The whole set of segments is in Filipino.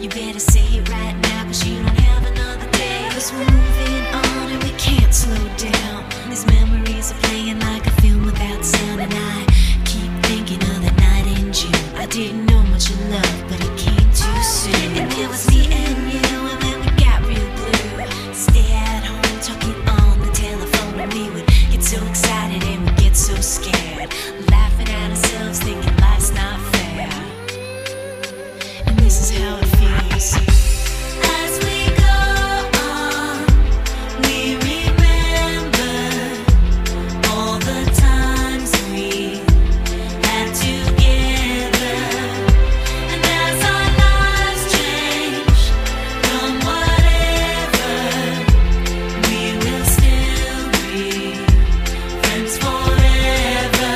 You better say it right now, 'cause you don't have another day. 'Cause we're moving on and we can't slow down. These memories are playing like a film without sound. And I keep thinking of that night in June. I didn't know much of love, but it came too soon. And it was me and you, and then we got real blue. Stay at home talking on the telephone, and we would get so excited and we'd get so scared, laughing at ourselves, thinking life's not fair. And this is how it feels. As we go on, we remember all the times we had together. And as our lives change from whatever, we will still be friends forever.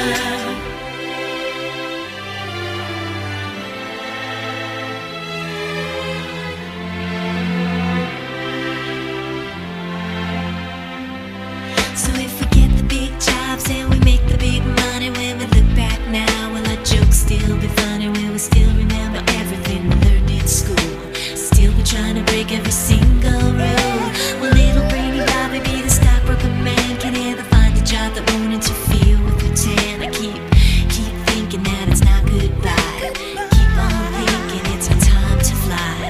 So if we get the big jobs and we make the big money, when we look back now, will our jokes still be funny? Will we still remember everything we learned in school? Still be trying to break every single rule? Will little brainy Bobby be the stockbroker man? Can he ever find a job that won't interfere with routine? I keep thinking that it's not goodbye. Keep on thinking it's our time to fly.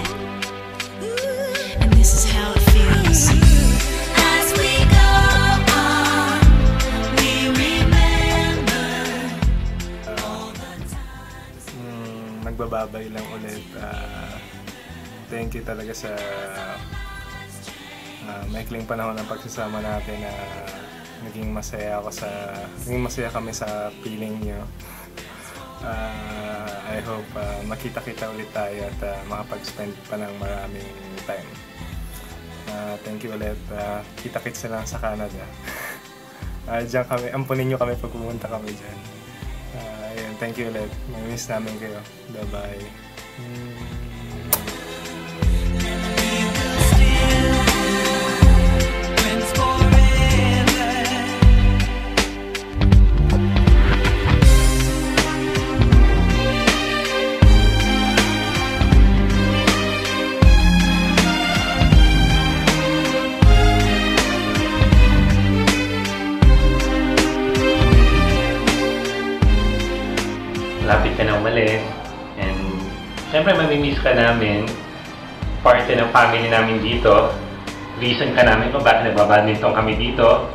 And this is how it feels. As we go on, we remember all the times. Nagbababay lang ulit. Thank you talaga sa maikling panahon ng pagsasama natin na naging masaya kami sa piling nyo. I hope makita-kita ulit tayo at makapag-spend pa ng maraming time. Thank you ulit. Kita-kits na lang sa Canada. Diyan kami, ampunin nyo kami pag pumunta kami dyan. Ayun, thank you ulit. May-miss namin kayo. Bye-bye. Lapit ka na umalis, and syempre mamimiss ka namin, parte ng family namin dito, reason ka namin kung bakit nagbabadminton kami dito.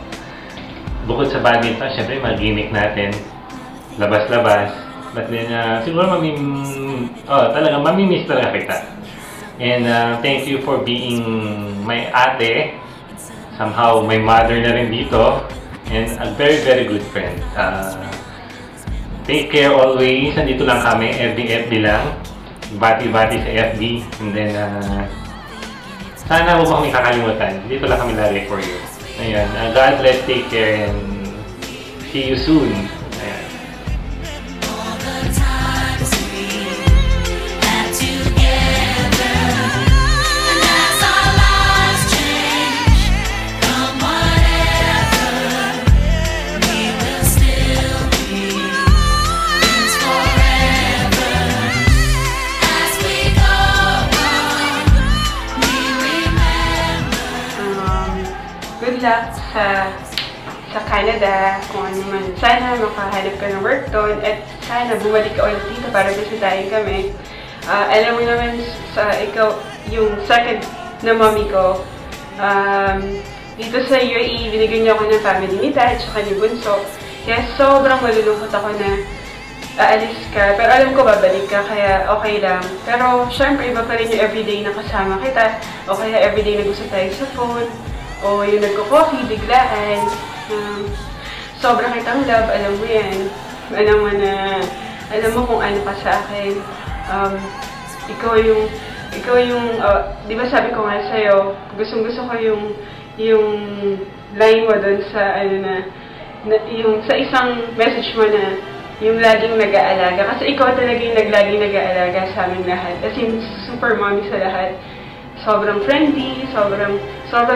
Bukod sa badminton, syempre mag-gimmick natin, labas-labas, but then siguro talagang mamimiss talaga kita. And thank you for being my ate, somehow my mother na rin dito, and a very very good friend. Take care always. Nandito lang kami, FB lang. Bati-bati sa FB. And then, sana huwag mo kami kakalimutan. Dito lang kami lagi for you. Ayan. God bless, take care, and see you soon. Ayan. Good luck sa Canada, kung ano man. Sana makahanap ka ng work doon, at sana bumalik ka ulit dito para bisitahin kami. Alam mo naman ikaw, yung second na mommy ko, dito sa UAE, binigyan niyo ako ng family ni Dad, tsaka ni Bunso. Kaya sobrang malulungkot ako na aalis ka. Pero alam ko babalik ka, kaya okay lang. Pero syempre, iba pa rin yung everyday na kasama kita. O kaya everyday na gusto tayo sa phone. O yung nagko-coffee, biglaan. Sobrang kitang love, alam mo yan. Alam mo kung ano ka sa akin. Ikaw yung, di ba sabi ko nga sa'yo, gustong-gusto ko yung line mo doon sa, yung sa isang message mo na, yung laging nag-aalaga. Kasi ikaw talaga yung laging nag-aalaga sa amin lahat. As in, super mommy sa lahat. Sobrang friendly, sobrang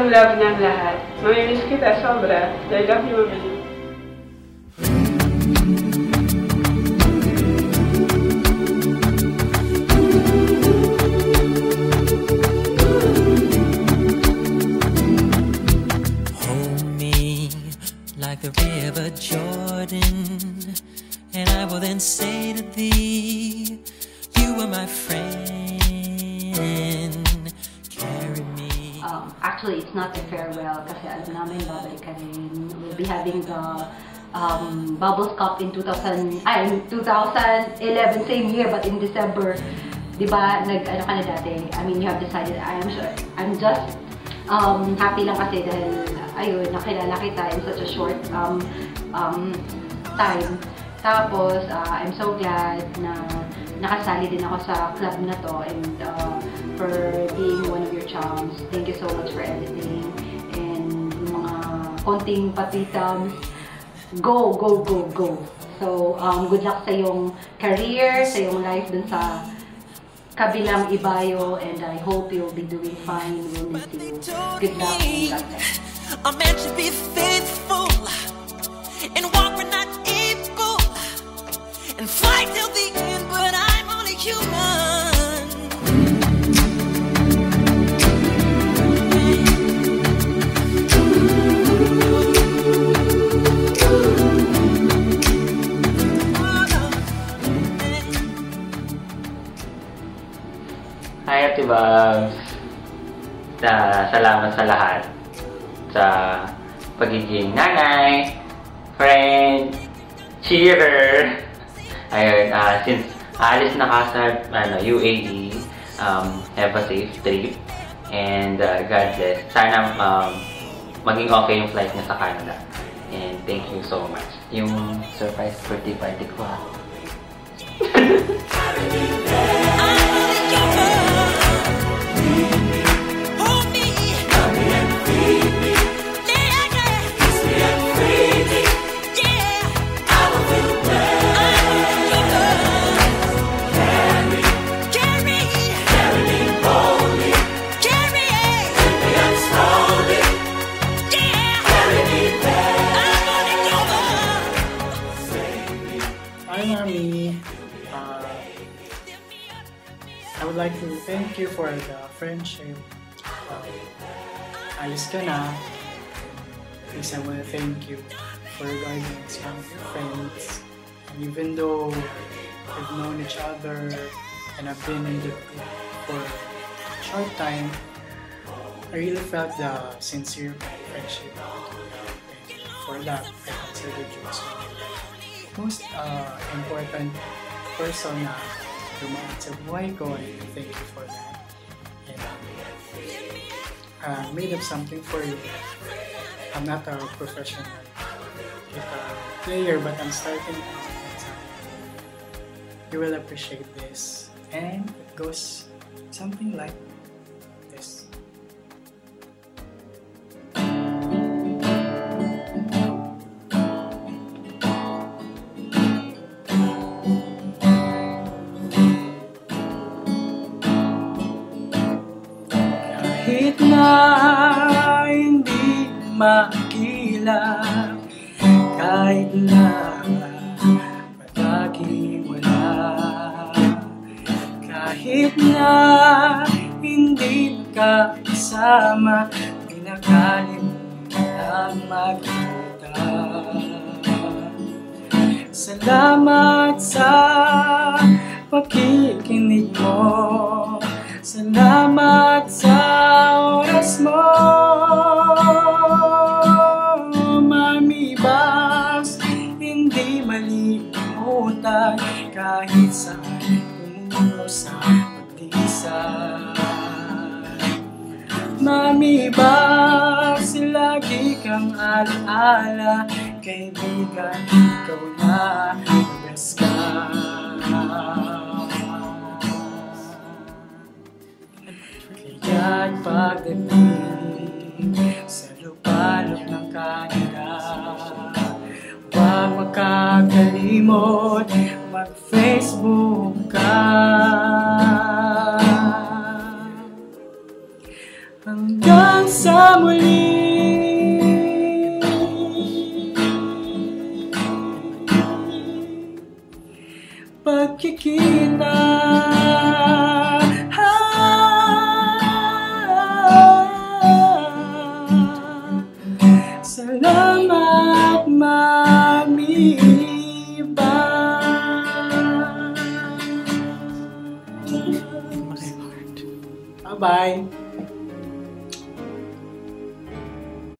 love ng lahat. Mamimiss kita, sobra. I love you, Mami. actually it's not a farewell kasi alam namin babalik ka rin. We'll be having the Bubbles Cup in 2011, same year, but in December, di ba, ano ka na dati? I mean, you have decided, I'm just happy lang kasi dahil, ayun, nakilala kita in such a short time. Tapos, I'm so glad na nakasali din ako sa club na to and for being one of your chums. Thank you so much for everything. And yung mga konting patitams, go, go, go, go. So, good luck sa iyong career, sa iyong life dun sa kabilang Ibayo, and I hope you'll be doing fine. We'll miss you. Good luck and God bless. I'm meant to be faithful and walk when not able and fight till the end, but I'm only human. Hi, Ate Babs! Salamat sa lahat. Sa pagiging nanay, friend, cheerer. Ayun, since alis na ka sa UAE, have a safe trip. And God bless. Sana maging okay yung flight niya sa Canada. And thank you so much. Yung surprise birthday party ko ha. Hi, Mommy. I would like to thank you for the friendship. Alis ka na. Please, I want to thank you for guiding some of your friends. And even though we've known each other and I've been in the group for a short time, I really felt the sincere friendship. And for that, I consider you as most important person na dumaan sa buhay ko, and thank you for that. And made up something for you. I'm not a professional guitar player, but I'm starting out. You will appreciate this, and it goes something like this. Kahit na hindi makilala, kahit na palaging wala, kahit na hindi ka kasama, pinakalimutan magkita. Salamat sa pakikinig mo, salamat sa oras mo, Mami Babs. Hindi malimutan kahit saan tungo sa pagdisay. Mami Babs, lagi kang alaala, kaibigan, ikaw na best ka. Kaya't pagdating sa lupalop ng Canada, huwag makakalimot mag-Facebook ka. Hanggang sa muli, pagkikita. Salamat, Mami Babs. Bye-bye.